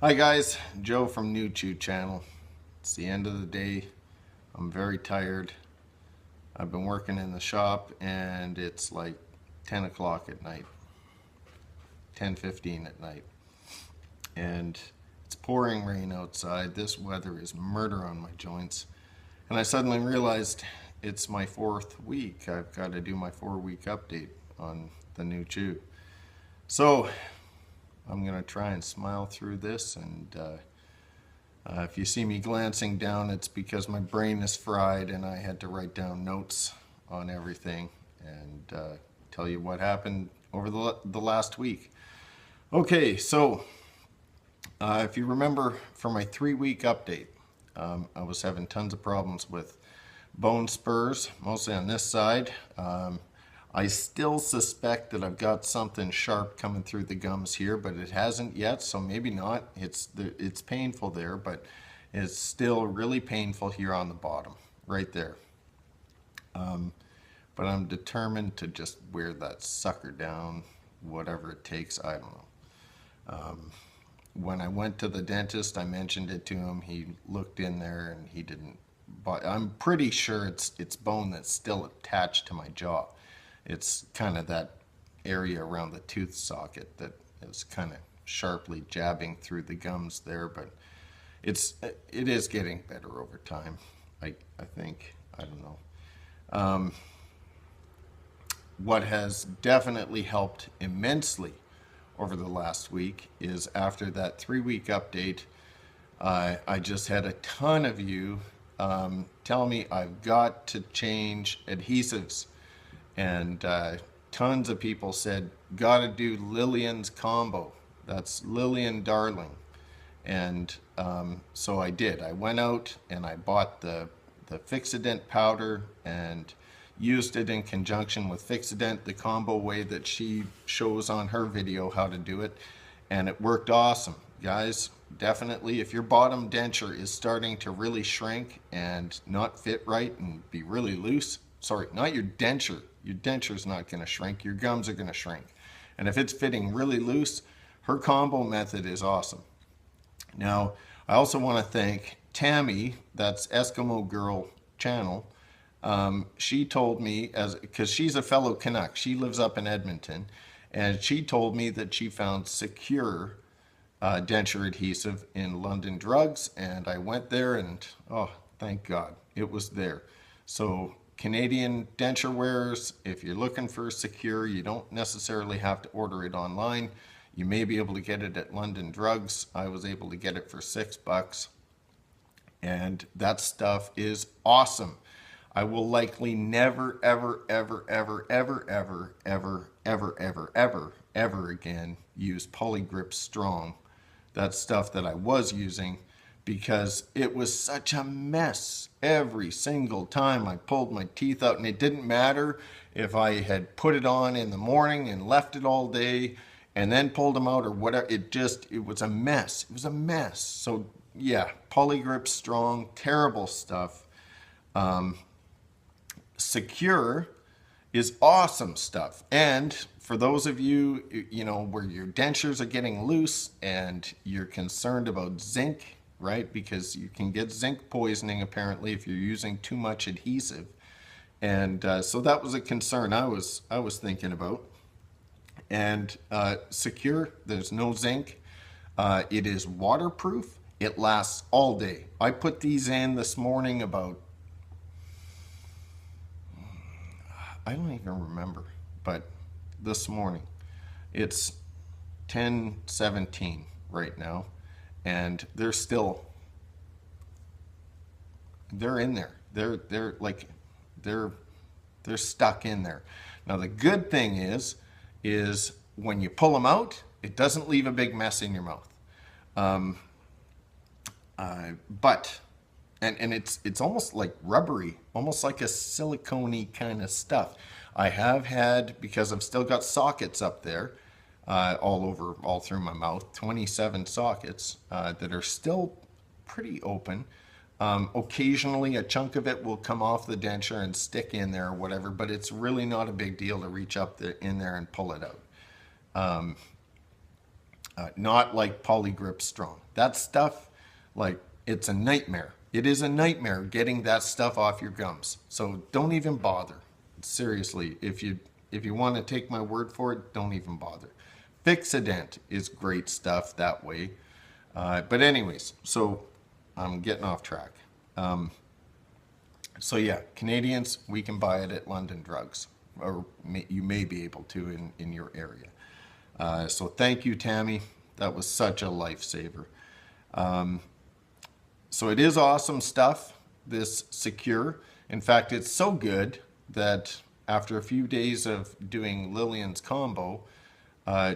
Hi guys, Joe from New Chew channel. It's the end of the day. I'm very tired. I've been working in the shop and it's like 10 o'clock at night, 10:15 at night. And it's pouring rain outside. This weather is murder on my joints. And I suddenly realized it's my 4th week. I've got to do my 4-week update on the New Chew. So I'm going to try and smile through this, and if you see me glancing down, it's because my brain is fried and I had to write down notes on everything and tell you what happened over the last week. Okay, so if you remember from my 3-week update, I was having tons of problems with bone spurs, mostly on this side. I still suspect that I've got something sharp coming through the gums here, but it hasn't yet, so maybe not. It's painful there, but it's still really painful here on the bottom, right there. But I'm determined to just wear that sucker down, whatever it takes. I don't know. When I went to the dentist, I mentioned it to him. He looked in there and he didn't. But I'm pretty sure it's bone that's still attached to my jaw. It's kind of that area around the tooth socket that is kind of sharply jabbing through the gums there, but it is getting better over time. I think. I don't know. What has definitely helped immensely over the last week is after that 3-week update, I just had a ton of you tell me I've got to change adhesives. And tons of people said, gotta do Lillian's combo. That's Lillian Darling. And so I did. I went out and I bought the Fixodent powder and used it in conjunction with Fixodent, the combo way that she shows on her video how to do it. And it worked awesome. Guys, definitely, if your bottom denture is starting to really shrink and not fit right and be really loose, sorry, not your denture. Your denture's not going to shrink. Your gums are going to shrink. And if it's fitting really loose, her combo method is awesome. Now, I also want to thank Tammy, that's Eskimo Girl channel. She told me, because she's a fellow Canuck, she lives up in Edmonton, and she told me that she found Secure denture adhesive in London Drugs, and I went there and, oh, thank God, it was there. So Canadian denture wearers, if you're looking for Secure, you don't necessarily have to order it online. You may be able to get it at London Drugs. I was able to get it for $6, and that stuff is awesome. I will likely never, ever, ever, ever, ever, ever, ever, ever, ever, ever, ever again use Polygrip Strong. That stuff that I was using, because it was such a mess every single time I pulled my teeth out. And it didn't matter if I had put it on in the morning and left it all day and then pulled them out or whatever. It was a mess. It was a mess. So yeah, Polygrip Strong, terrible stuff. Secure is awesome stuff. And for those of you, where your dentures are getting loose and you're concerned about zinc, right? Because you can get zinc poisoning apparently if you're using too much adhesive. And so that was a concern I was thinking about. And Secure, there's no zinc. It is waterproof. It lasts all day. I put these in this morning about, I don't even remember, but this morning. It's 10:17 right now, and they're in there. They're stuck in there. Now the good thing is when you pull them out, it doesn't leave a big mess in your mouth. But it's almost like rubbery, almost like a silicone-y kind of stuff. I have had, because I've still got sockets up there, all through my mouth, 27 sockets that are still pretty open. Occasionally a chunk of it will come off the denture and stick in there or whatever, but it's really not a big deal to reach up in there and pull it out. not like Polygrip Strong. That stuff, like, it's a nightmare. It is a nightmare getting that stuff off your gums. So don't even bother. Seriously, if you want to take my word for it, don't even bother. Fixodent is great stuff that way. But anyways, so I'm getting off track. So yeah, Canadians, we can buy it at London Drugs, or you may be able to in your area. So thank you, Tammy. That was such a lifesaver. So it is awesome stuff, this Secure. In fact, it's so good that after a few days of doing Lillian's combo,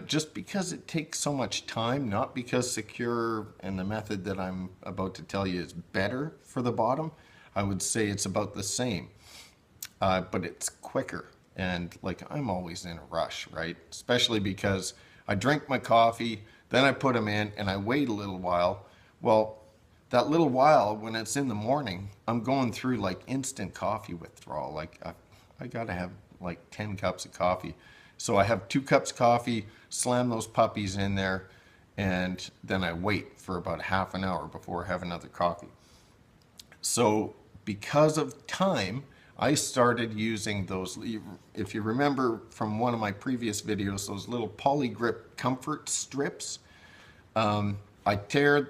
just because it takes so much time, not because Secure and the method that I'm about to tell you is better for the bottom, I would say it's about the same, but it's quicker. And like, I'm always in a rush, right? Especially because I drink my coffee, then I put them in and I wait a little while. Well, that little while when it's in the morning, I'm going through like instant coffee withdrawal. Like I gotta have like 10 cups of coffee. So I have 2 cups of coffee, slam those puppies in there, and then I wait for about half an hour before I have another coffee. So because of time, I started using those, if you remember from one of my previous videos, those little Polygrip comfort strips. I tear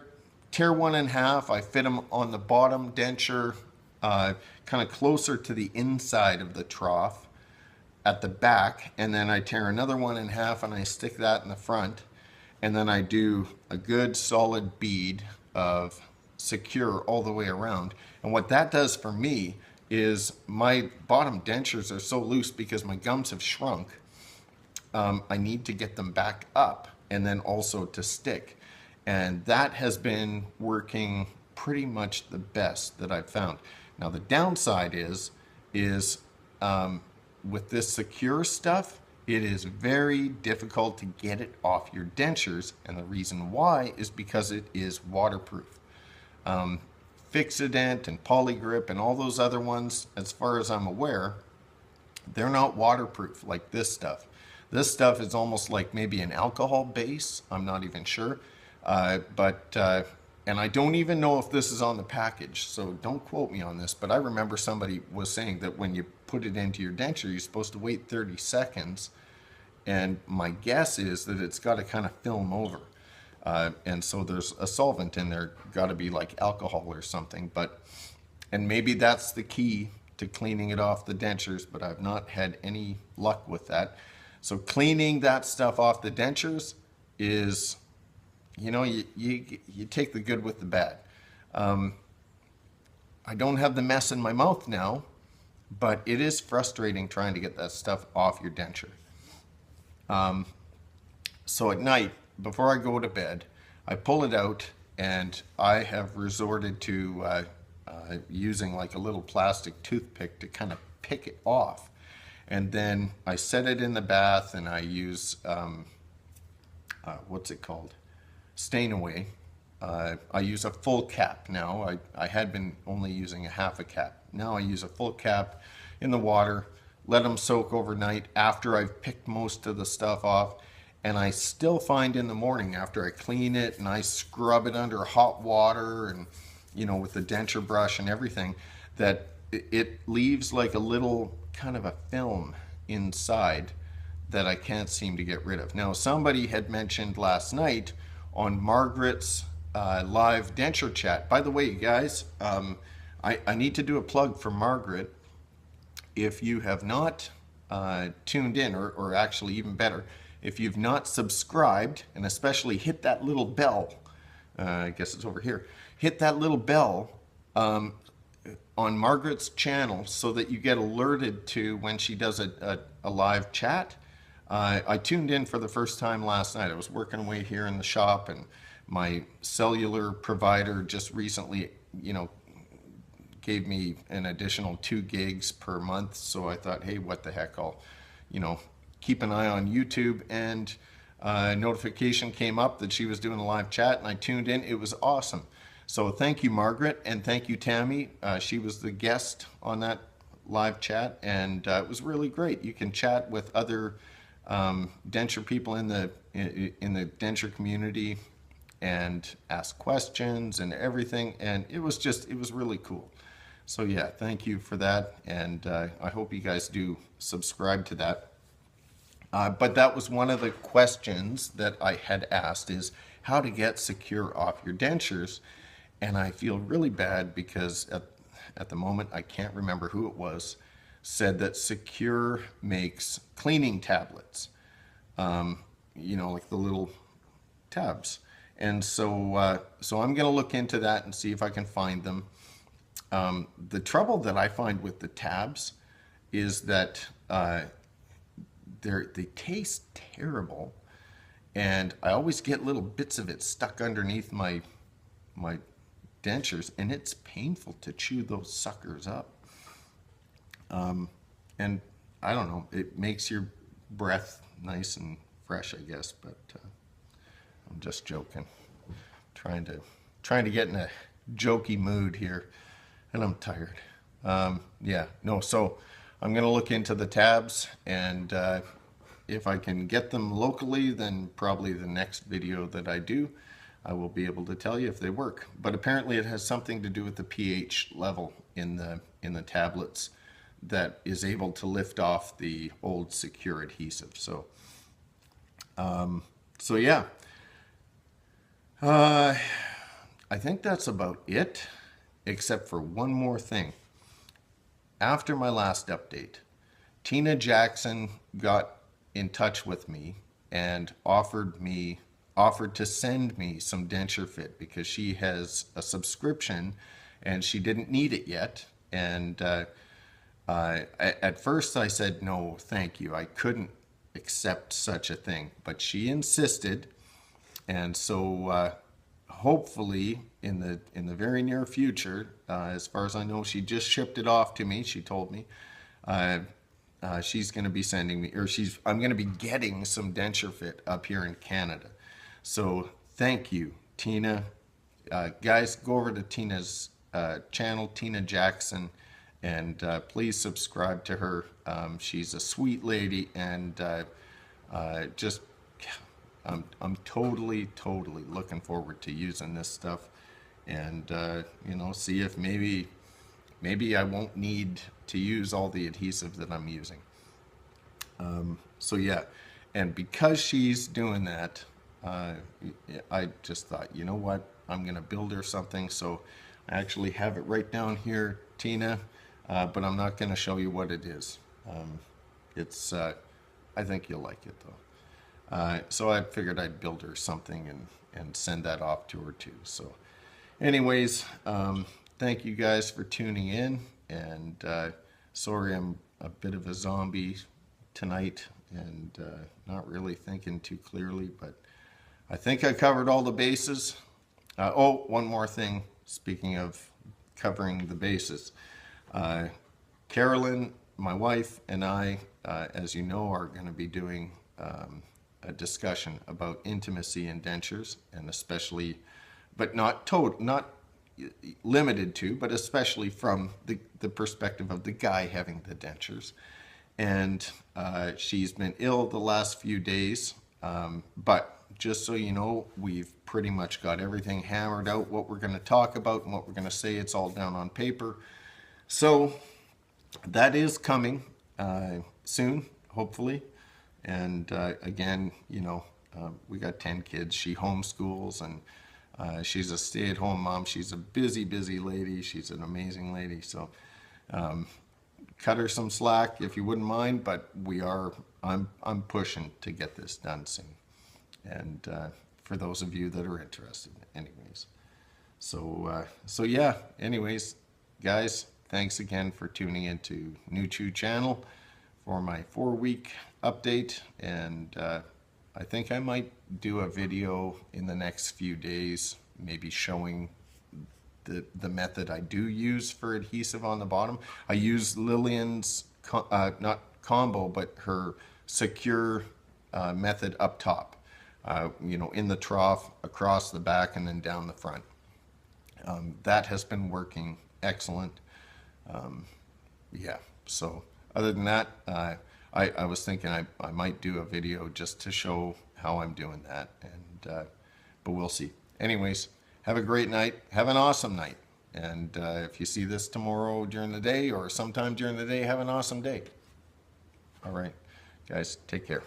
one in half, I fit them on the bottom denture, kind of closer to the inside of the trough at the back, and then I tear another one in half and I stick that in the front, and then I do a good solid bead of Secure all the way around. And what that does for me is my bottom dentures are so loose because my gums have shrunk. I need to get them back up and then also to stick. And that has been working pretty much the best that I've found. Now the downside is with this Secure stuff, it is very difficult to get it off your dentures. And the reason why is because it is waterproof. Fixodent and Polygrip and all those other ones, as far as I'm aware, they're not waterproof like this stuff. This stuff is almost like maybe an alcohol base. I'm not even sure. And I don't even know if this is on the package, so don't quote me on this, but I remember somebody was saying that when you put it into your denture, you're supposed to wait 30 seconds. And my guess is that it's got to kind of film over. And so there's a solvent in there, got to be like alcohol or something, and maybe that's the key to cleaning it off the dentures, but I've not had any luck with that. So cleaning that stuff off the dentures is, you know, you take the good with the bad. I don't have the mess in my mouth now, but it is frustrating trying to get that stuff off your denture. So at night, before I go to bed, I pull it out, and I have resorted to using like a little plastic toothpick to kind of pick it off. And then I set it in the bath, and I use, what's it called? Stain Away. I use a full cap now. I had been only using a half a cap. Now I use a full cap in the water, let them soak overnight after I've picked most of the stuff off. And I still find in the morning after I clean it and I scrub it under hot water and, you know, with the denture brush and everything, that it leaves like a little kind of a film inside that I can't seem to get rid of. Now, somebody had mentioned last night on Margaret's live denture chat. By the way, guys, I need to do a plug for Margaret. If you have not tuned in, or actually even better, if you've not subscribed, and especially hit that little bell, I guess it's over here, hit that little bell on Margaret's channel so that you get alerted to when she does a live chat. I tuned in for the first time last night. I was working away here in the shop, and my cellular provider just recently, you know, gave me an additional 2 gigs per month. So I thought, hey, what the heck, I'll, you know, keep an eye on YouTube, and a notification came up that she was doing a live chat, and I tuned in. It was awesome. So thank you, Margaret, and thank you, Tammy. She was the guest on that live chat, and it was really great. You can chat with other denture people in the denture community and ask questions and everything, and it was really cool. So yeah, thank you for that, and I hope you guys do subscribe to that. But that was one of the questions that I had asked, is how to get Secure off your dentures. And I feel really bad because at the moment, I can't remember who it was, said that Secure makes cleaning tablets, like the little tabs. And so, so I'm going to look into that and see if I can find them. The trouble that I find with the tabs is that they taste terrible, and I always get little bits of it stuck underneath my dentures, and it's painful to chew those suckers up. And I don't know, it makes your breath nice and fresh, I guess, but I'm just joking. Trying to get in a jokey mood here, and I'm tired. Yeah, no, so I'm gonna look into the tabs, and if I can get them locally, then probably the next video that I do, I will be able to tell you if they work. But apparently it has something to do with the pH level in the tablets that is able to lift off the old Secure adhesive. So, so yeah, I think that's about it, except for one more thing. After my last update, Tina Jackson got in touch with me and offered to send me some denture fit because she has a subscription and she didn't need it yet. And at first I said, no, thank you. I couldn't accept such a thing, but she insisted. And so hopefully in the very near future, as far as I know, she just shipped it off to me. She told me she's going to be sending me, or I'm going to be getting some denture fit up here in Canada. So thank you, Tina. Guys, go over to Tina's channel, Tina Jackson, and please subscribe to her. She's a sweet lady, and I'm totally looking forward to using this stuff, and see if maybe I won't need to use all the adhesive that I'm using. So yeah, and because she's doing that, I just thought, you know what, I'm gonna build her something. So I actually have it right down here, Tina, but I'm not gonna show you what it is. I think you'll like it though. So I figured I'd build her something and send that off to her too. So anyways, thank you guys for tuning in, and sorry I'm a bit of a zombie tonight and not really thinking too clearly, but I think I covered all the bases. Oh, one more thing, speaking of covering the bases. Carolyn, my wife, and I, as you know, are going to be doing a discussion about intimacy in dentures, and especially, but not limited to, but especially from the perspective of the guy having the dentures. And she's been ill the last few days, but just so you know, we've pretty much got everything hammered out, what we're going to talk about and what we're going to say. It's all down on paper. So that is coming soon, hopefully. And again, we got 10 kids. She homeschools, and she's a stay-at-home mom. She's a busy lady. She's an amazing lady. So cut her some slack if you wouldn't mind, but I'm pushing to get this done soon. And for those of you that are interested, anyways. So yeah, anyways, guys, thanks again for tuning into New Chew channel for my 4-week update. And I think I might do a video in the next few days, maybe showing the method I do use for adhesive on the bottom. I use Lillian's, not combo, but her Secure method up top. In the trough, across the back, and then down the front. That has been working excellent. Yeah, so other than that, I was thinking I might do a video just to show how I'm doing that, and but we'll see. Anyways, have a great night. Have an awesome night. And if you see this tomorrow during the day or sometime during the day, have an awesome day. All right, guys, take care.